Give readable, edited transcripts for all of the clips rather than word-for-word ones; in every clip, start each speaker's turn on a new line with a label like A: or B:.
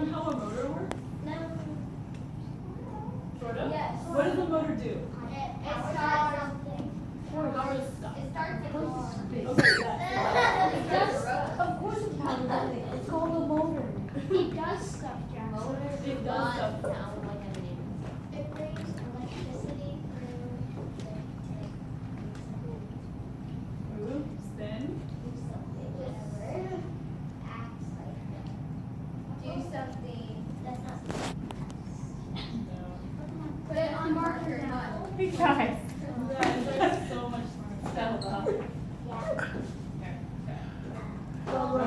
A: learn how a motor works?
B: No.
A: Sort of?
B: Yes.
A: What does a motor do?
B: It starts something.
A: Powers stuff.
B: It starts a car.
A: Okay, yeah.
B: It does stuff. Of course it powers something. It's called a motor. It does stuff, Jackson.
A: It does stuff.
B: It brings electricity through.
A: Move, spin.
B: Whatever. Acts like that. Do something. That's not something.
A: No.
B: Put it on marker, not.
C: Hey guys.
A: There's so much stuff.
B: Yeah.
D: I'm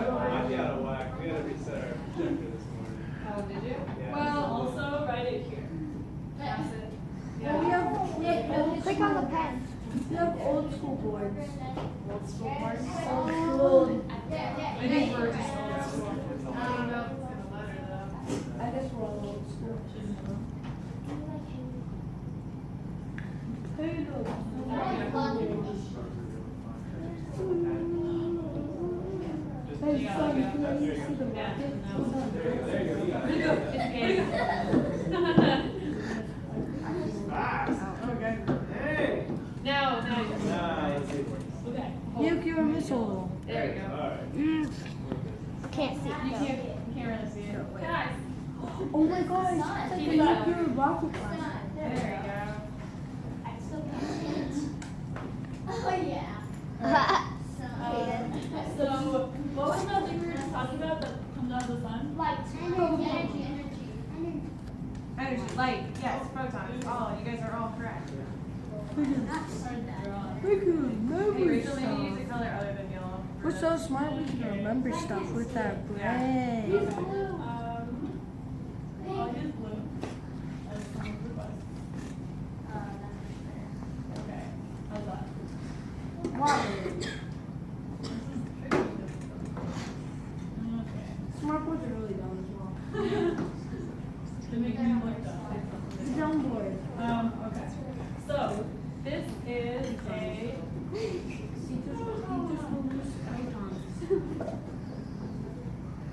D: out of whack. We had to reset our projector this morning.
A: Oh, did you?
D: Yeah.
A: Well, also write it here. Pass it. Yeah.
B: Click on the pen.
E: We have old school boards.
A: Old school parts.
E: Old school.
A: I think we're just old school. I don't know if it's gonna matter though.
E: I guess we're all old school.
D: Just,
A: Yeah,
D: there you
A: yeah.
D: go. There you go. There you go. You got it. Fast.
A: Okay.
D: Hey.
A: Now.
D: Let's see.
A: Okay.
E: Nuclear missile.
A: There you go.
D: All right.
B: Can't see.
A: You can't really see it. Guys.
E: Oh my gosh, it's like a nuclear rocket launcher.
A: There you
B: I still can't see it. Oh yeah.
A: So, what was that thing we were just talking about that comes out of the sun?
B: Like energy.
C: Energy, light, yes, protons. Oh, you guys are all correct.
E: We can
C: Hey,
E: remember
C: Rachel, maybe use
E: stuff.
C: a color other than yellow.
E: We're so smart, we can remember stuff with our brain.
A: I'll use blue. As someone's request. Okay. How's that?
E: Water.
A: Okay.
E: Smart boards are really dumb as well.
A: To make me look dumb.
E: Dumb board.
A: Okay. So, this is a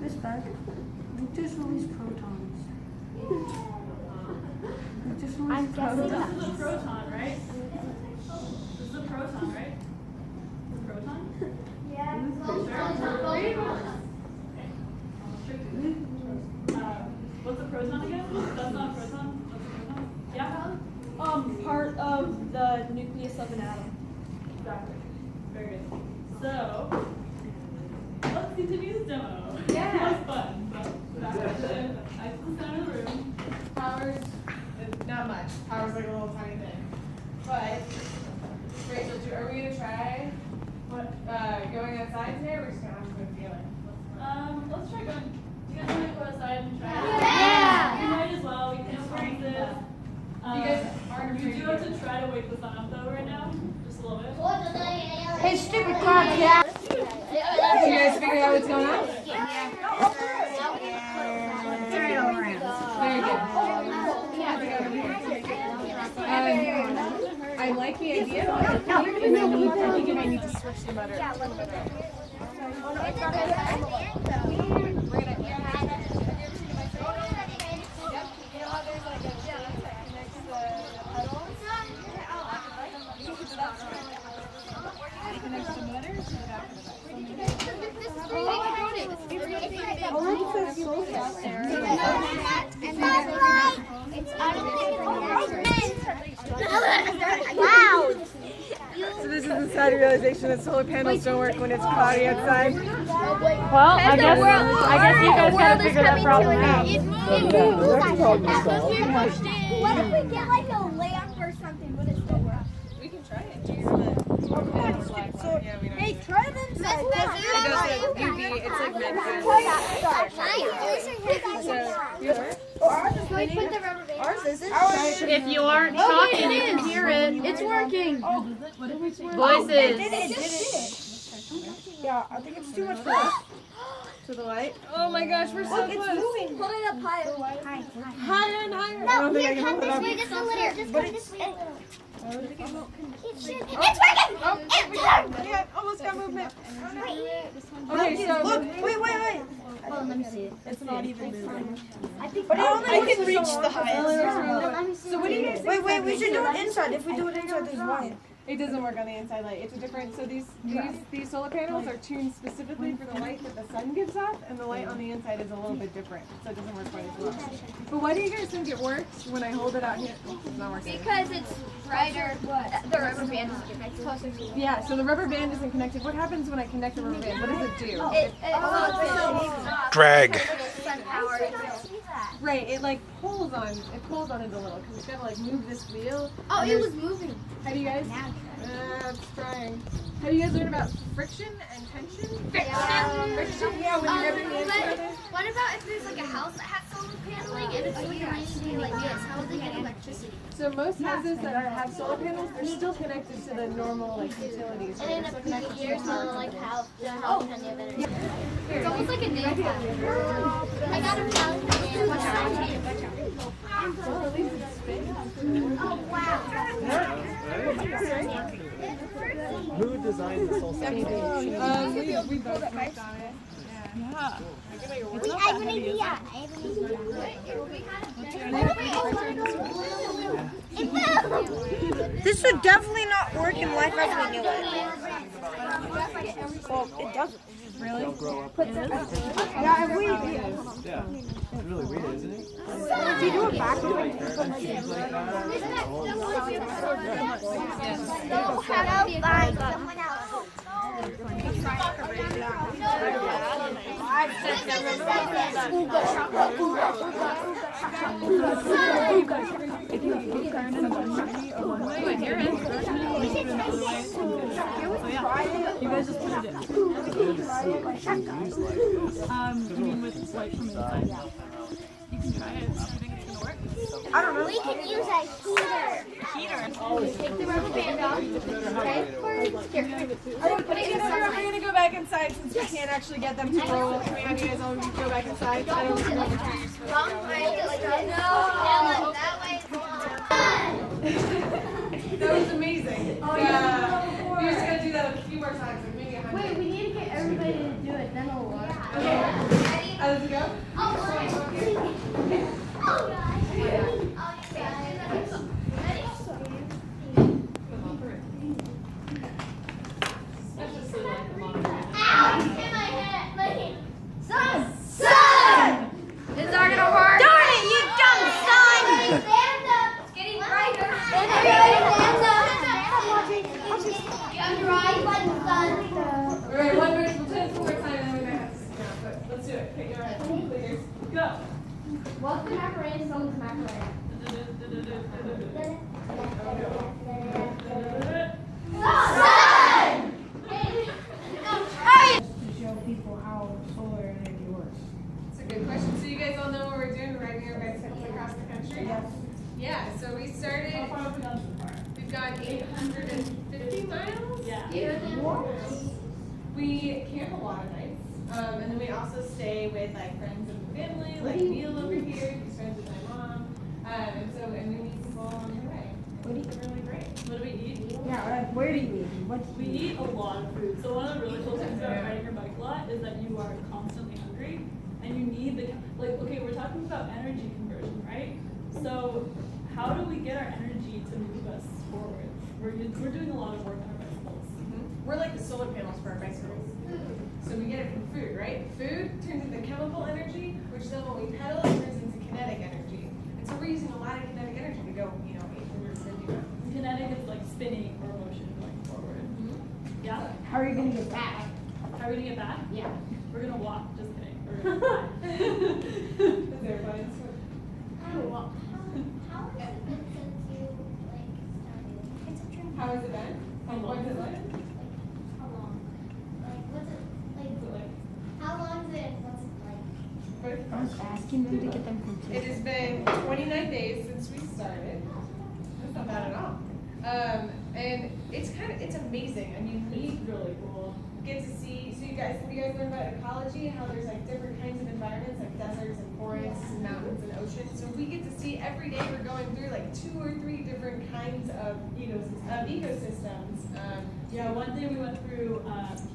E: This bag. We just released protons. We just released protons.
A: This is a proton, right? This is a proton, right? This is a proton?
B: Yeah.
A: What's a proton again? That's not a proton? What's a proton? Yeah?
F: Part of the nucleus of an atom.
A: Exactly. Very good. So, let's continue this demo.
C: Yeah.
A: That was fun. So, back to the center of the room.
C: Powers, not much. Powers like a little tiny thing. But, Rachel, are we gonna try going outside today, or are we just gonna have to go together?
A: Let's try going. Do you guys want to go outside and try?
B: Yeah.
A: We might as well. We can experience this.
C: You guys aren't
A: You
C: afraid
A: do
C: to
A: have
C: get-
A: to try to wake the sun up though right now. Just a little bit.
E: Hey, stupid clock, yeah.
C: You guys figure out what's going on?
E: Turn it all around.
C: Very good. I like the idea. I think you might need to switch the motor.
B: Wow.
C: So this is the sad realization that solar panels don't work when it's cloudy outside.
F: Well, I guess you guys gotta figure that problem out.
B: What if we get like a lamp or something? Would it still work?
C: We can try it.
B: Hey, try it inside.
C: It does UV. It's like
F: If you aren't talking, you can hear it.
E: It's working.
F: Voices.
E: Yeah, I think it's too much for us.
C: to the light. Oh my gosh, we're so close.
B: Moving. Hold it up higher.
C: Higher and higher. I
B: No,
C: don't think I
B: here,
C: can
B: come
C: hold it
B: this
C: up.
B: way just a little. Just come this way a little. It's working!
C: Oh, yeah, almost got movement. Okay, so
E: Wait.
B: Let me see it.
E: It's not even moving.
B: I think
E: But I can reach the
B: highest.
C: what do you guys
E: Wait, we should do it inside. If we do it inside, there's light.
C: It doesn't work on the inside light. It's a different. So these solar panels are tuned specifically for the light that the sun gives off, and the light on the inside is a little bit different, so it doesn't work quite as well. But why do you guys think it works when I hold it out here? It's not working.
A: Because it's brighter. The rubber band is connected.
C: Yeah. So the rubber band isn't connected. What happens when I connect the rubber band? What does it do?
G: Drag.
A: Sun power.
C: Right. It like pulls on it a little because it's gotta like move this wheel.
A: Oh,
C: And
A: it
C: there's-
A: was moving.
C: Have you guys? It's trying. Have you guys learned about friction and tension? Friction. Yeah. When you're rubbing the together.
A: What about if there's like a house that has solar paneling and it's like a rainy day like this? How would they get electricity?
C: So most houses that have solar panels, they're still connected to the normal like utilities. Right?
A: And
C: They're
A: in
C: still
A: a
C: connected
A: few
C: to
A: years,
C: the power
A: they'll like
C: grid.
A: have the health and the energy. It's almost like a nail pad. I got a pallet and watch out. Oh wow.
D: Who designed the soul cycle?
C: We both worked on it. Yeah.
B: Wait, I have an idea.
E: This would definitely not work in life as we knew it. Well, it doesn't.
D: They'll grow up.
E: Yeah, if we,
D: Yeah. It's really weird, isn't it?
E: if you do it backwards,
D: Like parents like that.
B: Find someone else.
F: You guys just put it in. You mean with light from inside? You can try it. Do you think it's gonna work?
E: I don't know.
B: We can use a heater. Take the rubber band off. Okay?
C: We're gonna go back inside since we can't actually get them to roll. Can we have you guys all go back inside? I don't know.
B: Wrong way. Like that. No. That way.
C: That was amazing. Yeah. We're just gonna do that a few more times, like maybe 100.
B: Wait, we need to get everybody to do it. Then it'll work.
C: Okay. Let's go.
A: It's not gonna work.
B: Darn it, you dumb son!
A: It's getting brighter.
B: You have your eyes like the sun.
C: Alright, we'll do it one more time and then we might have to stop. But let's do it. Okay, you're right. Fingers. Go.
B: What's the macaroni? Someone's macaroni.
E: To show people how solar energy works.
C: That's a good question. So you guys all know what we're doing? We're riding our bicycles across the country?
E: Yes.
C: Yeah, so we started, we've gone 850 miles.
A: Yeah.
C: We camp a lot of nights. And then we also stay with like friends and family, like Neil over here, he's friends with my mom. And we meet people along the way. It's really great.
A: What do we eat?
E: Yeah, like, where do you eat? What's
A: We eat a lot of food. So one of the really cool things about riding your bike a lot is that you are constantly hungry and you need okay, we're talking about energy conversion, right? So how do we get our energy to move us forward? We're doing a lot of work on our bicycles.
C: We're like the solar panels for our bicycles. So we get it from food, right? Food turns into chemical energy, which then when we pedal, it turns into kinetic energy. And so we're using a lot of kinetic energy to go, 850 miles.
A: Kinetic is like spinning or motion going forward. Yeah?
E: How are you gonna get back?
A: How are we gonna get back?
B: Yeah.
A: We're gonna walk. Just kidding. We're gonna fly.
C: Is there fun? How has it been?
A: How long
C: What's it like?
B: How long is it? What's it like?
E: I was asking them to get them from
C: It has been 29 days since we started. That's not bad at all. And it's amazing. I mean, we
A: Really cool.
C: get to see, so have you guys learned about ecology, how there's like different kinds of environments, like deserts and forests and mountains and oceans. So we get to see every day we're going through like like 2 or 3 different kinds of ecosystems.
A: Yeah, one day we went through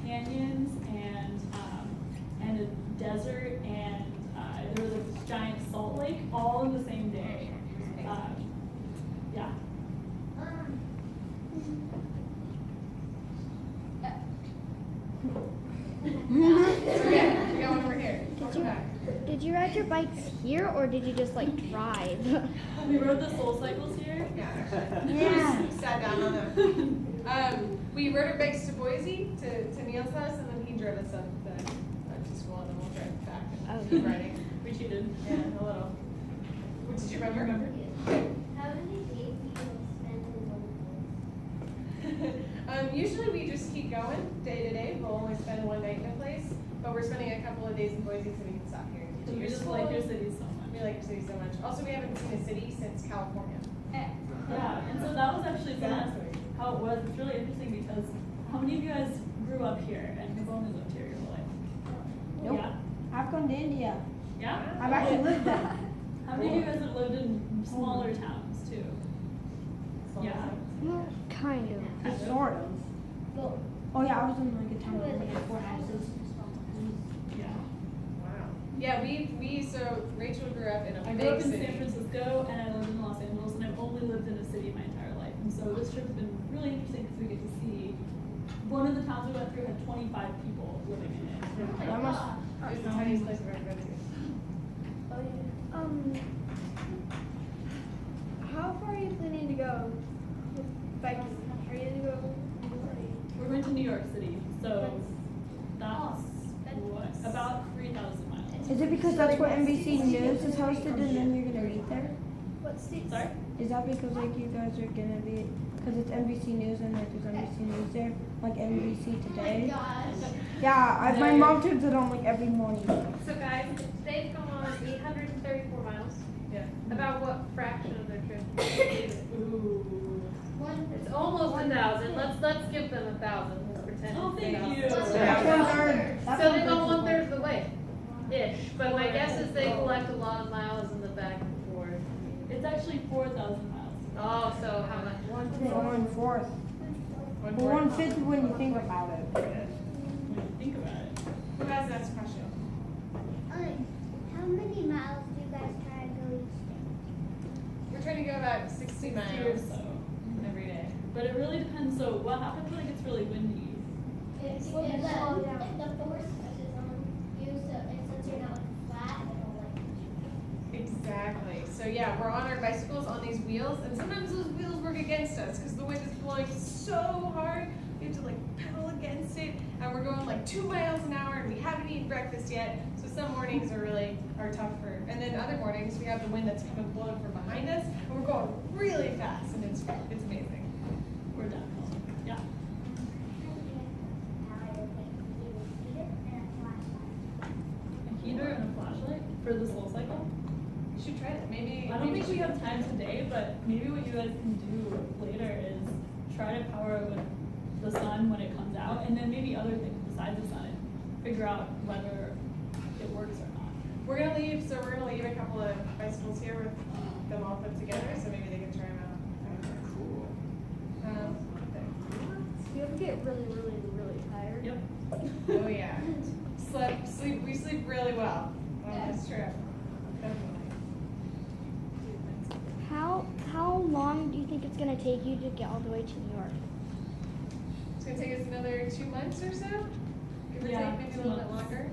A: canyons and a desert and there was a giant salt lake all in the same day. Yeah.
C: Okay, we got one over here.
F: Did you ride your bikes here or did you just like drive?
A: We rode the soul cycles here.
C: Yeah. We sat down on them. We rode our bikes to Boise, to Neil's house, and then he drove us up to school, and then we'll drive back and keep riding.
A: We cheated.
C: Yeah, a little. Did you remember?
B: How many days do you spend in one place?
C: Usually we just keep going day to day. We'll only spend one night in a place, but we're spending a couple of days in Boise so we can stop here and
A: So
C: do
A: we
C: your
A: just
C: school.
A: like your city so much.
C: We like your city so much. Also, we haven't seen a city since California.
A: Yeah, and so that was actually how it was. It's really interesting because how many of you guys grew up here and have only lived here your whole life?
E: Nope.
A: Yeah?
E: I've gone to India.
A: Yeah?
E: I've actually lived there.
A: How many of you guys have lived in smaller towns too? Yeah?
F: Well, kind of.
E: Sort of. Oh yeah, I was in like a town with like 4 houses.
A: Yeah.
C: Wow. Yeah, so Rachel grew up in a
A: I
C: big
A: grew up in
C: city.
A: San Francisco and I lived in Los Angeles and I've only lived in a city my entire life. And so this trip has been really interesting because we get to see one of the towns we went through had 25 people living in it.
E: That must.
C: It's the tiniest place I've ever been to.
G: How far are you planning to go? Like, are you gonna go?
A: We're going to New York City, so that's what, about 3,000 miles.
E: Is it because that's where NBC News is hosted and then you're gonna meet there?
G: What state?
A: Sorry?
E: Is that because like you guys are gonna be, because it's NBC News and like there's NBC News there, like NBC Today? Yeah, my mom turns it on like every morning.
G: So guys, they've gone 834 miles.
C: Yeah.
G: About what fraction of their trip?
A: Ooh.
G: It's almost 1,000. Let's give them 1,000. Let's pretend.
A: Oh,
G: it's
A: thank you.
G: 1,000.
E: That's one third. That's
G: So they go
E: one
G: 1/3 of the way, ish. But my guess is they collect a lot of miles in the back and forth.
A: It's actually 4,000 miles.
G: Oh, so how much?
E: 1/4.
C: One
E: Well,
C: more.
E: 1/5 when you think about it.
A: When you think about it.
C: Who has that question?
B: How many miles do you guys try to go each day?
C: We're trying to go about 60
A: 60 or
C: miles
A: so.
C: every day.
A: But it really depends. So what happens when it gets really windy?
B: If the force pushes on you, so and since you're not flat, it'll like.
C: Exactly. So yeah, we're on our bicycles on these wheels, and sometimes those wheels work against us because the wind is blowing so hard. We have to like pedal against it, and we're going like 2 miles an hour, and we haven't eaten breakfast yet. So some mornings are tough and then other mornings we have the wind that's coming blowing from behind us, and we're going really fast, and it's amazing.
A: We're done. Yeah. A heater and a flashlight for the soul cycle?
C: You should try it. Maybe.
A: I don't think we have time today, but maybe what you guys can do later is try to power it with the sun when it comes out, and then maybe other things besides the sun, and figure out whether it works or not.
C: We're gonna leave a couple of bicycles here with them all put together, so maybe they can try them out.
D: Cool.
G: You ever get really, really, really tired?
A: Yep.
C: Oh yeah. We sleep really well. That's true. Definitely.
F: How long do you think it's gonna take you to get all the way to New York?
C: It's gonna take us another 2 months or so. Give or
A: Yeah,
C: take, maybe a
A: 2
C: little bit
A: months.
C: longer.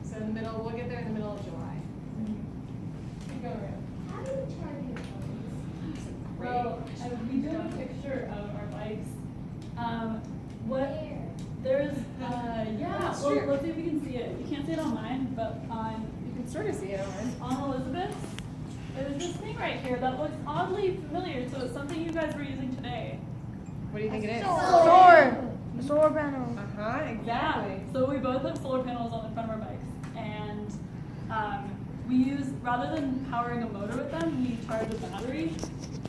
C: So in the middle, we'll get there in the middle of July. Keep going around.
B: How do you charge your phone?
A: Well, we do have a picture of our bikes.
B: Where?
A: There's, yeah,
C: That's
A: well,
C: true.
A: let's see if we can see it. You can't see it on mine, but
C: You can sort of see it on.
A: Elizabeth's, there's this thing right here that looks oddly familiar, so it's something you guys were using today.
C: What do you think it is?
E: The solar panel.
C: Uh-huh, exactly.
A: So we both have solar panels on the front of our bikes, and we use, rather than powering a motor with them, we charge a battery,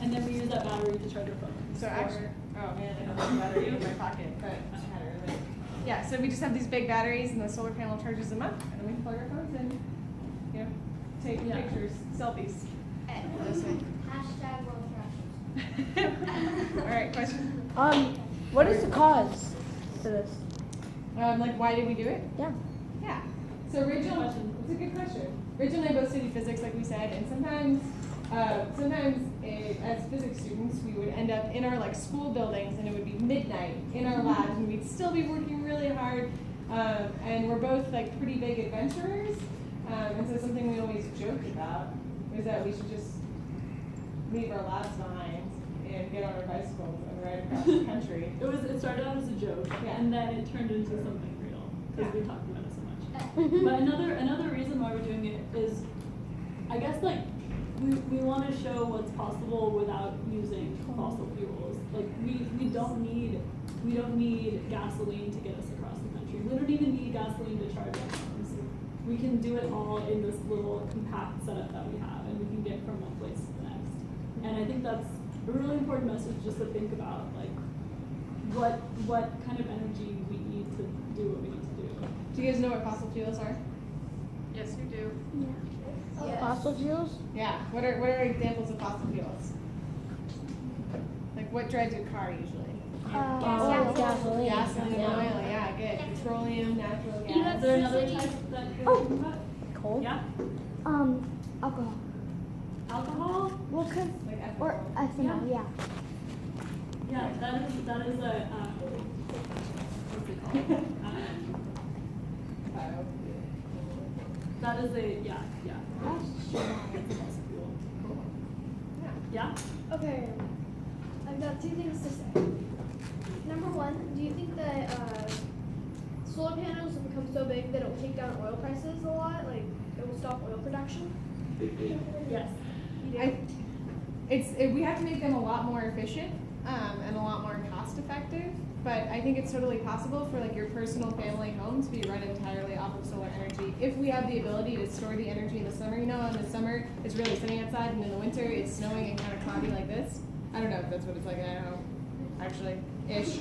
A: and then we use that battery to charge our phones.
C: So actually, oh man, I don't have a battery in my pocket, but I had it earlier. Yeah, so we just have these big batteries, and the solar panel charges them up, and then we plug our phones in, take
A: Yeah.
C: pictures, selfies. This way.
B: Hashtag world crashes.
C: All right, question.
E: What is the cause for this?
C: Like, why did we do it?
E: Yeah.
C: Yeah. So it's a good question. Rachel and I both studied physics, like we said, and sometimes as physics students, we would end up in our like school buildings, and it would be midnight in our labs, and we'd still be working really hard. And we're both like pretty big adventurers, and so something we always joked about was that we should just leave our labs behind and get on our bicycles and ride across the country.
A: It started out as a joke,
C: Yeah.
A: and then it turned into something real because we talked about it so much.
B: Uh,
A: But another reason why we're doing it is, I guess like we want to show what's possible without using fossil fuels. Like we don't need gasoline to get us across the country. We don't even need gasoline to charge our phones. We can do it all in this little compact setup that we have, and we can get from one place to the next. And I think that's a really important message just to think about, like what kind of energy we need to do what we need to do.
C: Do you guys know what fossil fuels are?
G: Yes, you do.
B: Yes.
E: Fossil fuels?
C: Yeah. What are examples of fossil fuels? Like what drives your car usually?
E: Oil, gasoline.
C: Gasoline and oil. Yeah, good. Petroleum, natural gas.
A: Is there another type that you're thinking about?
E: Coal?
A: Yeah.
H: Alcohol.
A: Alcohol?
H: Well, cause,
C: Like ethanol.
H: or ethanol, yeah.
A: Yeah, that is a what's it called? That is a yeah. It's a fossil fuel. Yeah.
I: Okay, I've got two things to say. Number one, do you think that solar panels will become so big that it will take down oil prices a lot? Like, it will stop oil production?
A: Yes.
I: You do?
C: We have to make them a lot more efficient and a lot more cost effective. But I think it's totally possible for like your personal family home to be run entirely off of solar energy if we have the ability to store the energy in the summer. You know, in the summer it's really sunny outside, and in the winter it's snowing and kind of cloudy like this. I don't know if that's what it's like. I don't know, actually, ish.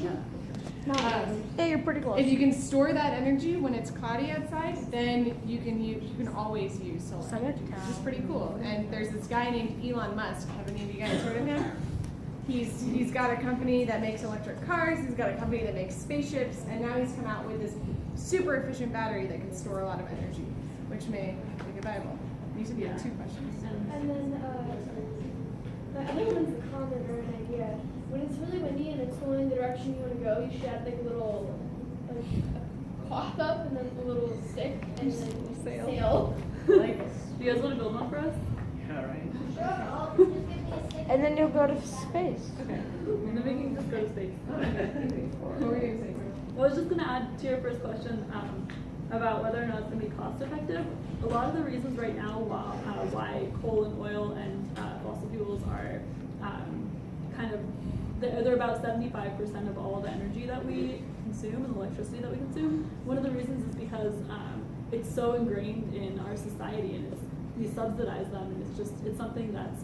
E: Yeah, you're pretty close.
C: If you can store that energy when it's cloudy outside, then you can always use solar, which is pretty cool. And there's this guy named Elon Musk. Have any of you guys heard of him? He's got a company that makes electric cars. He's got a company that makes spaceships, and now he's come out with this super efficient battery that can store a lot of energy, which may make it viable. You said you had two questions.
I: And then, the other one's a comment or an idea. When it's really windy and it's going in the direction you want to go, you should add like a little, like a cloth up and then a little stick and then sail.
C: Like,
A: Do you guys want to build one for us?
D: Yeah, right.
B: Sure, I'll just give me a stick.
E: And then you'll go to space.
A: Okay. And then we can just go to space.
C: what were you saying?
A: I was just going to add to your first question about whether or not it's going to be cost effective. A lot of the reasons right now why coal and oil and fossil fuels are they're about 75% of all the energy that we consume and the electricity that we consume. One of the reasons is because it's so ingrained in our society, and we subsidize them, and it's something that's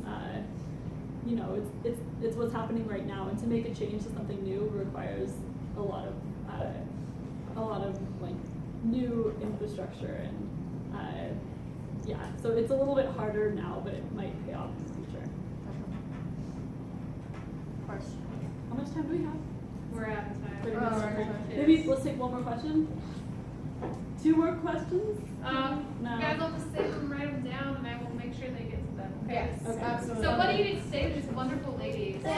A: it's what's happening right now, and to make a change to something new requires a lot of like new infrastructure, and so it's a little bit harder now, but it might pay off in the future.
C: Question.
A: How much time do we have?
G: We're out of time.
A: 30
C: Oh,
A: minutes.
C: we're out of time.
A: Maybe let's take one more question. 2 more questions?
G: You
A: No.
G: guys will just save them, write them down, and I will make sure they get to them.
C: Yes,
A: Okay.
C: absolutely.
G: So what do you need to say to these wonderful ladies?
E: Thank